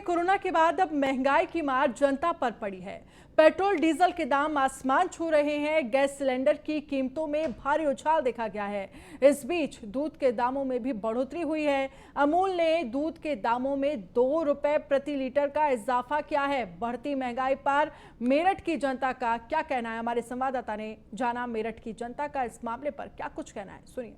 Corona के बाद अब महंगाई की मार जनता पर पड़ी है। पेट्रोल डीजल के दाम आसमान छू रहे हैं। गैस सिलेंडर की कीमतों में भारी उछाल देखा गया है। इस बीच दूध के दामों में भी बढ़ोतरी हुई है। अमूल ने दूध के दामों में 2 रुपए प्रति लीटर का इजाफा किया है। बढ़ती महंगाई पर मेरठ की जनता का क्या कहना है, हमारे संवाददाता ने जाना। मेरठ की जनता का इस मामले पर क्या कुछ कहना है, सुनिए।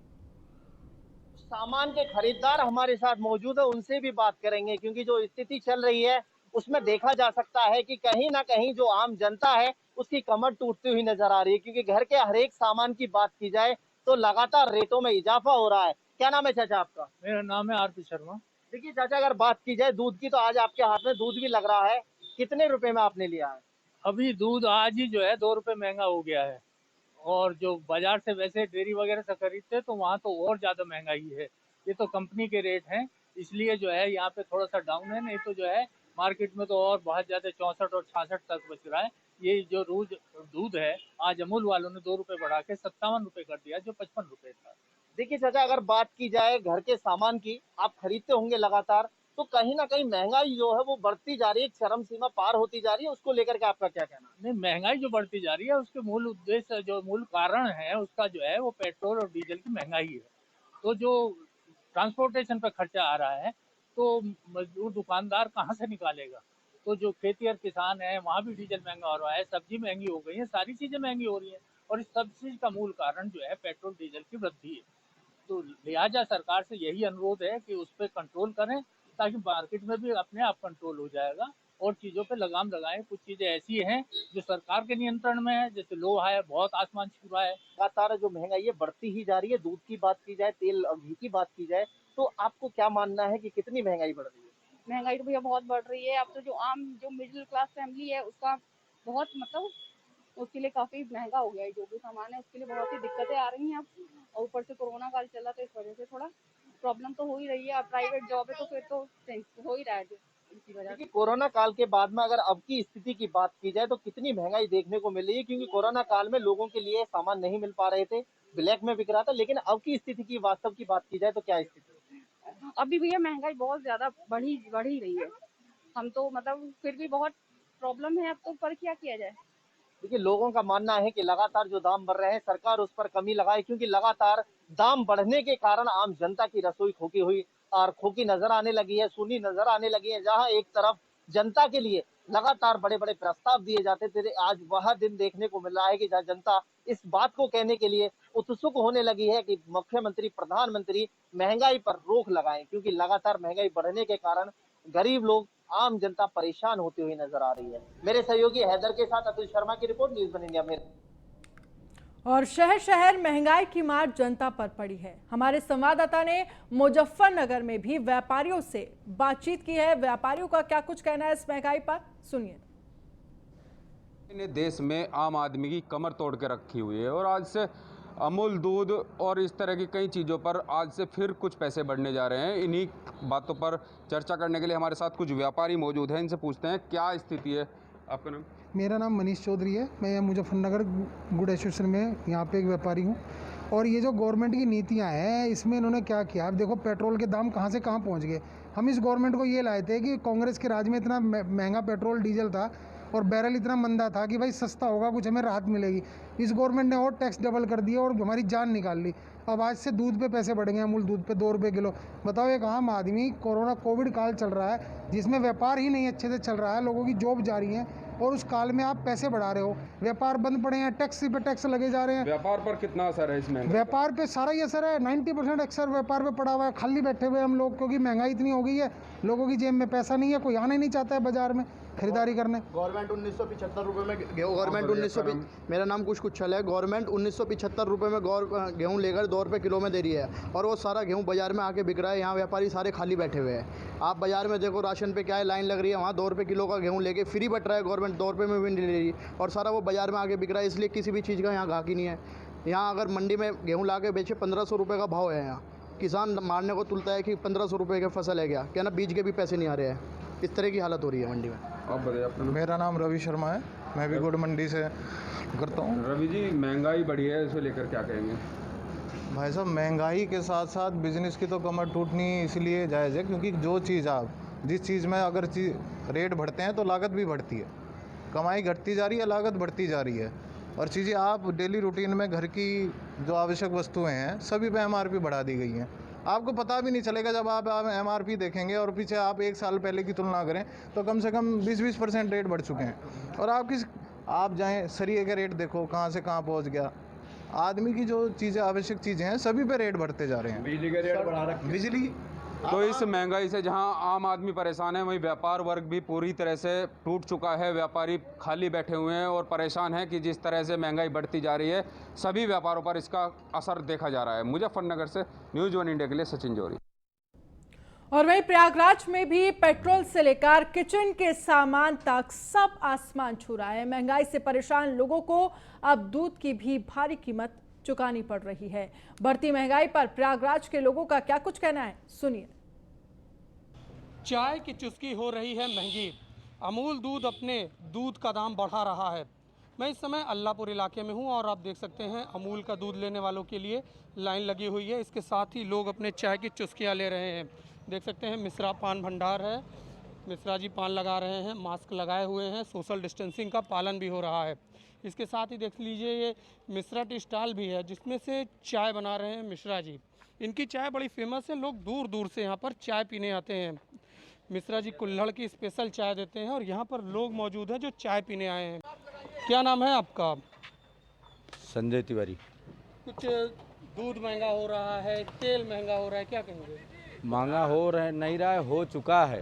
सामान के खरीदार हमारे साथ मौजूद है, उनसे भी बात करेंगे क्योंकि जो स्थिति चल रही है उसमें देखा जा सकता है कि कहीं ना कहीं जो आम जनता है उसकी कमर टूटती हुई नजर आ रही है, क्योंकि घर के हर एक सामान की बात की जाए तो लगातार रेटों में इजाफा हो रहा है। क्या नाम है चाचा आपका? मेरा नाम है आरपी शर्मा। देखिए चाचा, अगर बात की जाए दूध की तो आज आपके हाथ में दूध भी लग रहा है। कितने रुपए में आपने लिया है? अभी दूध आज ही जो है 2 रुपए महंगा हो गया है, और जो बाजार से वैसे डेयरी वगैरह से खरीदते तो वहाँ तो और ज्यादा महंगाई है। ये तो कंपनी के रेट हैं, इसलिए जो है यहाँ पे थोड़ा सा डाउन है, नहीं तो जो है मार्केट में तो और बहुत ज्यादा 64 और 66 तक बच रहा है। ये जो रोज दूध है आज अमूल वालों ने 2 रुपए बढ़ा के 57 रुपए कर दिया, जो 55 रुपए था। देखिए चाचा, अगर बात की जाए घर के सामान की, आप खरीदते होंगे लगातार, तो कहीं ना कहीं महंगाई जो है वो बढ़ती जा रही है, एक चरम सीमा पार होती जा रही है। उसको लेकर के आपका क्या कहना है? नहीं, महंगाई जो बढ़ती जा रही है उसके मूल उद्देश्य, जो मूल कारण है उसका जो है वो पेट्रोल और डीजल की महंगाई है। तो जो ट्रांसपोर्टेशन पर खर्चा आ रहा है तो मजदूर दुकानदार कहाँ से निकालेगा। तो जो खेती और किसान है वहाँ भी डीजल महंगा हो रहा है, सब्जी महंगी हो गई है, सारी चीजें महंगी हो रही है। और इस सब चीज का मूल कारण जो है पेट्रोल डीजल की वृद्धि है। तो लिहाजा सरकार से यही अनुरोध है कि उस पर कंट्रोल करें, ताकि मार्केट में भी अपने आप कंट्रोल हो जाएगा। और चीज़ों पे लगाम लगाएं। कुछ चीज़ें ऐसी हैं जो सरकार के नियंत्रण में है, जैसे लोहा है बहुत आसमान छू रहा है। लगातार जो महंगाई है बढ़ती ही जा रही है। दूध की बात की जाए, तेल और घी की बात की जाए, तो आपको क्या मानना है कि कितनी महंगाई बढ़ रही है? महंगाई तो भैया बहुत बढ़ रही है। अब तो जो मिडिल क्लास फैमिली है उसका बहुत उसके लिए काफी महंगा हो गया है। जो भी सामान है उसके लिए बहुत ही दिक्कतें आ रही हैं अब। और ऊपर से कोरोना काल चला तो इस वजह से थोड़ा प्रॉब्लम तो हो ही रही है। अब प्राइवेट जॉब है तो फिर तो हो ही रहा है इसी वजह क्योंकि से। कोरोना काल के बाद में अगर अब की स्थिति की बात की जाए तो कितनी महंगाई देखने को मिल रही है, क्योंकि कोरोना काल में लोगों के लिए सामान नहीं मिल पा रहे थे, ब्लैक में बिक रहा था। लेकिन अब की स्थिति की वास्तव की बात की जाए तो क्या स्थिति है? अभी भैया महंगाई बहुत ज्यादा बढ़ ही रही है। हम तो फिर भी बहुत प्रॉब्लम है अब तो, पर क्या किया जाए। देखिए, लोगों का मानना है कि लगातार जो दाम बढ़ रहे हैं सरकार उस पर कमी लगाए, क्योंकि लगातार दाम बढ़ने के कारण आम जनता की रसोई खोखी हुई और खोखी नजर आने लगी है, सूनी नजर आने लगी है। जहां एक तरफ जनता के लिए लगातार बड़े बड़े प्रस्ताव दिए जाते थे, आज वह दिन देखने को मिल रहा है कि जहां जनता इस बात को कहने के लिए उत्सुक होने लगी है कि मुख्यमंत्री प्रधानमंत्री महंगाई पर रोक लगाएं, क्योंकि लगातार महंगाई बढ़ने के कारण गरीब लोग, आम जनता परेशान होती हुई नजर आ रही है। मेरे सहयोगी हैदर के साथ अतुल शर्मा की रिपोर्ट, न्यूज़ वन इंडिया में। और शहर शहर महंगाई की मार जनता पर पड़ी है। हमारे संवाददाता ने मुजफ्फरनगर में भी व्यापारियों से बातचीत की है। व्यापारियों का क्या कुछ कहना है इस महंगाई पर, सुनिए। देश में आम आदमी की कमर तोड़ के रखी हुई है, और आज से अमूल दूध और इस तरह की कई चीज़ों पर आज से फिर कुछ पैसे बढ़ने जा रहे हैं। इन्हीं बातों पर चर्चा करने के लिए हमारे साथ कुछ व्यापारी मौजूद हैं। इनसे पूछते हैं क्या स्थिति है। आपका नाम? मेरा नाम मनीष चौधरी है। मैं मुजफ्फरनगर गुड़ एसोसिएशन में यहाँ पे एक व्यापारी हूँ। और ये जो गवर्नमेंट की नीतियाँ हैं इसमें इन्होंने क्या किया, अब देखो पेट्रोल के दाम कहाँ से कहाँ पहुँच गए। हम इस गवर्नमेंट को ये लाए थे कि कांग्रेस के राज में इतना महंगा पेट्रोल डीजल था और बैरल इतना मंदा था कि भाई सस्ता होगा, कुछ हमें राहत मिलेगी। इस गवर्नमेंट ने और टैक्स डबल कर दिया और हमारी जान निकाल ली। अब आज से दूध पे पैसे बढ़ गए, अमूल दूध पे 2 रुपये किलो। बताओ, एक आम आदमी, कोविड काल चल रहा है जिसमें व्यापार ही नहीं अच्छे से चल रहा है, लोगों की जॉब जा रही है, और उस काल में आप पैसे बढ़ा रहे हो। व्यापार बंद पड़े हैं, टैक्स पे टैक्स लगे जा रहे हैं। व्यापार पर कितना असर है इसमें? व्यापार पे सारा ही असर है। 90% अक्सर व्यापार पे पड़ा हुआ है। खाली बैठे हुए हम लोग, क्योंकि महंगाई इतनी हो गई है, लोगों की जेब में पैसा नहीं है, कोई आना ही नहीं चाहता है बाजार में खरीदारी करने। गवर्नमेंट 1975 रुपये में गवर्नमेंट 1900 मेरा नाम कुछ छल है। गवर्नमेंट 1975 रुपये में गेहूँ लेकर 2 रुपये किलो में दे रही है, और वो सारा गेहूँ बाजार में आके बिक रहा है। यहाँ व्यापारी सारे खाली बैठे हुए हैं। आप बाजार में देखो राशन पे क्या है, लाइन लग रही है। वहाँ 2 रुपये किलो का गेहूँ लेके फ्री बट रहा है, गवर्नमेंट 2 रुपये में भी नहीं ले रही, और सारा वो बाजार में आके बिक रहा है। इसलिए किसी भी चीज़ का यहाँ गाहक ही नहीं है। यहाँ अगर मंडी में गेहूँ ला के बेचे 1500 रुपये का भाव है। यहाँ किसान मारने को तुलता है कि 1500 रुपये की फसल है क्या ना, बीज के भी पैसे नहीं आ रहे हैं। इस तरह की हालत हो रही है मंडी में। आप बताइए। मेरा नाम रवि शर्मा है, मैं भी गुड़ मंडी से करता हूँ। रवि जी, महंगाई बढ़ी है, इसे लेकर क्या कहेंगे? भाई साहब, महंगाई के साथ साथ बिजनेस की तो कमर टूटनी इसलिए जायज़ है क्योंकि जो चीज़ आप जिस चीज़ में अगर रेट बढ़ते हैं तो लागत भी बढ़ती है, कमाई घटती जा रही है, लागत बढ़ती जा रही है। और चीज़ें आप डेली रूटीन में घर की जो आवश्यक वस्तुएं हैं सभी पे MRP बढ़ा दी गई हैं। आपको पता भी नहीं चलेगा जब आप MRP देखेंगे और पीछे आप एक साल पहले की तुलना करें तो कम से कम 20% रेट बढ़ चुके हैं। और आप जाएं सरिये का रेट देखो कहाँ से कहाँ पहुँच गया। आदमी की जो चीज़ें आवश्यक चीज़ें हैं सभी पे रेट बढ़ते जा रहे हैं। बिजली के रेट बढ़ा रखे, बिजली। तो इस महंगाई से जहां आम आदमी परेशान है, वहीं व्यापार वर्ग भी पूरी तरह से टूट चुका है। व्यापारी खाली बैठे हुए हैं और परेशान हैं कि जिस तरह से महंगाई बढ़ती जा रही है सभी व्यापारों पर इसका असर देखा जा रहा है। मुजफ्फरनगर से न्यूज़ 1 इंडिया के लिए सचिन जोरी। और वहीं प्रयागराज में भी पेट्रोल से लेकर किचन के सामान तक सब आसमान छू रहा है। महंगाई से परेशान लोगों को अब दूध की भी भारी कीमत चुकानी पड़ रही है। बढ़ती महंगाई पर प्रयागराज के लोगों का क्या कुछ कहना है, सुनिए। चाय की चुस्की हो रही है महंगी। अमूल दूध अपने दूध का दाम बढ़ा रहा है। मैं इस समय अल्लाहपुर इलाके में हूं और आप देख सकते हैं अमूल का दूध लेने वालों के लिए लाइन लगी हुई है। इसके साथ ही लोग अपने चाय की चुस्कियां ले रहे हैं। देख सकते हैं मिश्रा पान भंडार है, मिश्रा जी पान लगा रहे हैं, मास्क लगाए हुए हैं, सोशल डिस्टेंसिंग का पालन भी हो रहा है। इसके साथ ही देख लीजिए ये मिश्रा टी स्टॉल भी है जिसमें से चाय बना रहे हैं मिश्रा जी। इनकी चाय बड़ी फेमस है, लोग दूर दूर से यहाँ पर चाय पीने आते हैं। मिश्रा जी कुल्हड़ की स्पेशल चाय देते हैं और यहाँ पर लोग मौजूद हैं जो चाय पीने आए हैं। क्या नाम है आपका? संजय तिवारी। कुछ दूध महंगा हो रहा है, तेल महंगा हो रहा है, क्या कहेंगे? महंगा हो रहा नहीं रहा है, हो चुका है।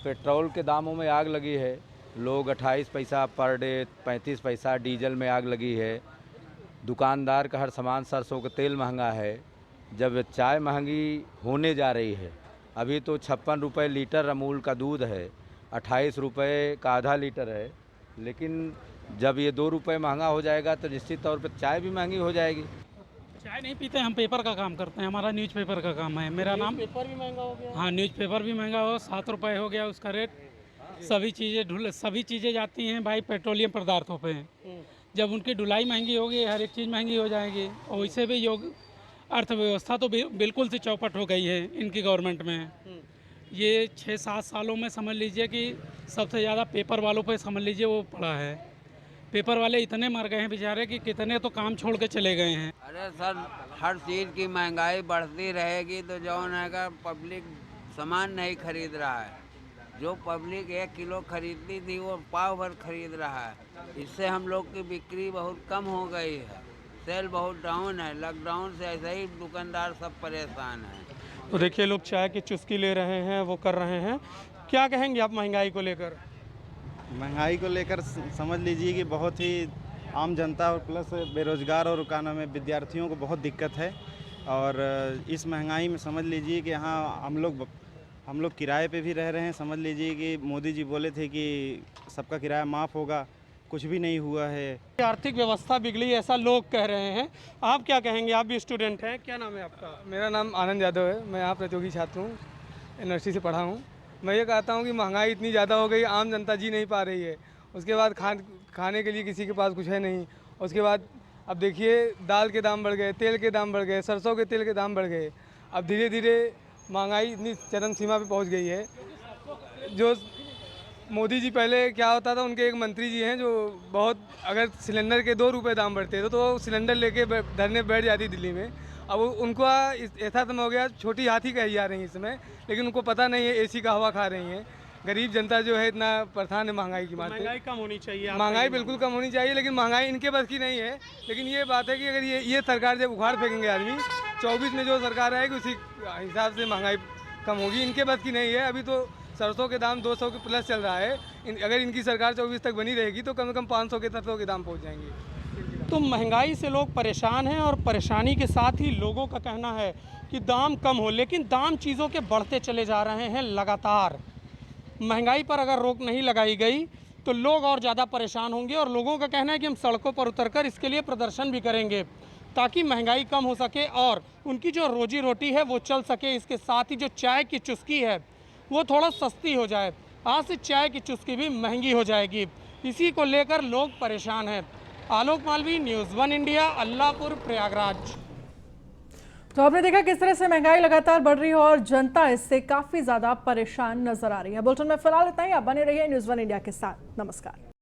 पेट्रोल के दामों में आग लगी है। लोग 28 पैसा पर डे, 35 पैसा डीजल में आग लगी है। दुकानदार का हर सामान, सरसों का तेल महंगा है। जब चाय महंगी होने जा रही है, अभी तो 56 रुपये लीटर अमूल का दूध है, 28 रुपये का आधा लीटर है। लेकिन जब ये 2 रुपये महंगा हो जाएगा तो निश्चित तौर पर चाय भी महंगी हो जाएगी। चाय नहीं पीते, हम पेपर का काम करते हैं, हमारा न्यूज़पेपर का काम है। मेरा नाम पेपर भी महंगा हो गया। हाँ, न्यूज़पेपर भी महंगा हो, 7 रुपये हो गया उसका रेट। सभी चीज़ें जाती हैं भाई पेट्रोलियम पदार्थों पे। जब उनकी ढुलाई महंगी होगी, हर एक चीज़ महंगी हो जाएगी। और वैसे भी अर्थव्यवस्था तो बिल्कुल से चौपट हो गई है इनकी गवर्नमेंट में। ये 6-7 सालों में समझ लीजिए कि सबसे ज़्यादा पेपर वालों पे समझ लीजिए वो पड़ा है। पेपर वाले इतने मर गए हैं बेचारे कि कितने तो काम छोड़ के चले गए हैं। अरे सर, हर चीज़ की महंगाई बढ़ती रहेगी तो जौन है का पब्लिक सामान नहीं खरीद रहा है। जो पब्लिक 1 किलो खरीदती थी वो पाव भर खरीद रहा है। इससे हम लोग की बिक्री बहुत कम हो गई है, सेल बहुत डाउन है। लॉकडाउन से ऐसे ही दुकानदार सब परेशान हैं। तो देखिए लोग चाय की चुस्की ले रहे हैं, वो कर रहे हैं। क्या कहेंगे आप महंगाई को लेकर? महंगाई को लेकर समझ लीजिए कि बहुत ही आम जनता और प्लस बेरोजगार और काना में विद्यार्थियों को बहुत दिक्कत है। और इस महंगाई में समझ लीजिए कि यहाँ हम लोग किराए पे भी रह रहे हैं। समझ लीजिए कि मोदी जी बोले थे कि सबका किराया माफ़ होगा, कुछ भी नहीं हुआ है। आर्थिक व्यवस्था बिगड़ी ऐसा लोग कह रहे हैं, आप क्या कहेंगे? आप भी स्टूडेंट हैं, क्या नाम है आपका? मेरा नाम आनंद यादव है, मैं यहाँ प्रतियोगी छात्र हूँ, यूनिवर्सिटी से पढ़ा हूँ। मैं ये कहता हूँ कि महंगाई इतनी ज़्यादा हो गई, आम जनता जी नहीं पा रही है। उसके बाद खाने के लिए किसी के पास कुछ है नहीं। उसके बाद अब देखिए दाल के दाम बढ़ गए, तेल के दाम बढ़ गए, सरसों के तेल के दाम बढ़ गए। अब धीरे धीरे महंगाई इतनी चरम सीमा पे पहुंच गई है। जो मोदी जी पहले क्या होता था, उनके एक मंत्री जी हैं जो बहुत, अगर सिलेंडर के 2 रुपये दाम बढ़ते थे तो वो सिलेंडर लेके धरने बैठ जाती दिल्ली में। अब उनको ऐसा तो हो गया, छोटी हाथी कही जा रही है इसमें, लेकिन उनको पता नहीं है एसी का हवा खा रही है। गरीब जनता जो है इतना परेशान है महंगाई की मार। महंगाई कम होनी चाहिए, महंगाई बिल्कुल कम होनी चाहिए, लेकिन महंगाई इनके बस की नहीं है। लेकिन ये बात है कि अगर ये सरकार जब उखाड़ फेंकेंगे आदमी, 24 में जो सरकार आएगी उसी हिसाब से महंगाई कम होगी। इनके बस की नहीं है। अभी तो सरसों के दाम 200 के प्लस चल रहा है। अगर इनकी सरकार 24 तक बनी रहेगी तो कम से कम 500 के सरसों के दाम पहुँच जाएंगे। तो महंगाई से लोग परेशान हैं और परेशानी के साथ ही लोगों का कहना है कि दाम कम हो, लेकिन दाम चीज़ों के बढ़ते चले जा रहे हैं लगातार। महंगाई पर अगर रोक नहीं लगाई गई तो लोग और ज़्यादा परेशान होंगे और लोगों का कहना है कि हम सड़कों पर उतरकर इसके लिए प्रदर्शन भी करेंगे ताकि महंगाई कम हो सके और उनकी जो रोजी रोटी है वो चल सके। इसके साथ ही जो चाय की चुस्की है वो थोड़ा सस्ती हो जाए। आज से चाय की चुस्की भी महंगी हो जाएगी, इसी को लेकर लोग परेशान हैं। आलोक मालवी, न्यूज़ 1 इंडिया, अल्लाहपुर, प्रयागराज। तो आपने देखा किस तरह से महंगाई लगातार बढ़ रही है और जनता इससे काफी ज्यादा परेशान नजर आ रही है। बुलेटिन में फिलहाल इतना ही। आप बने रहिए न्यूज़ 1 इंडिया के साथ। नमस्कार।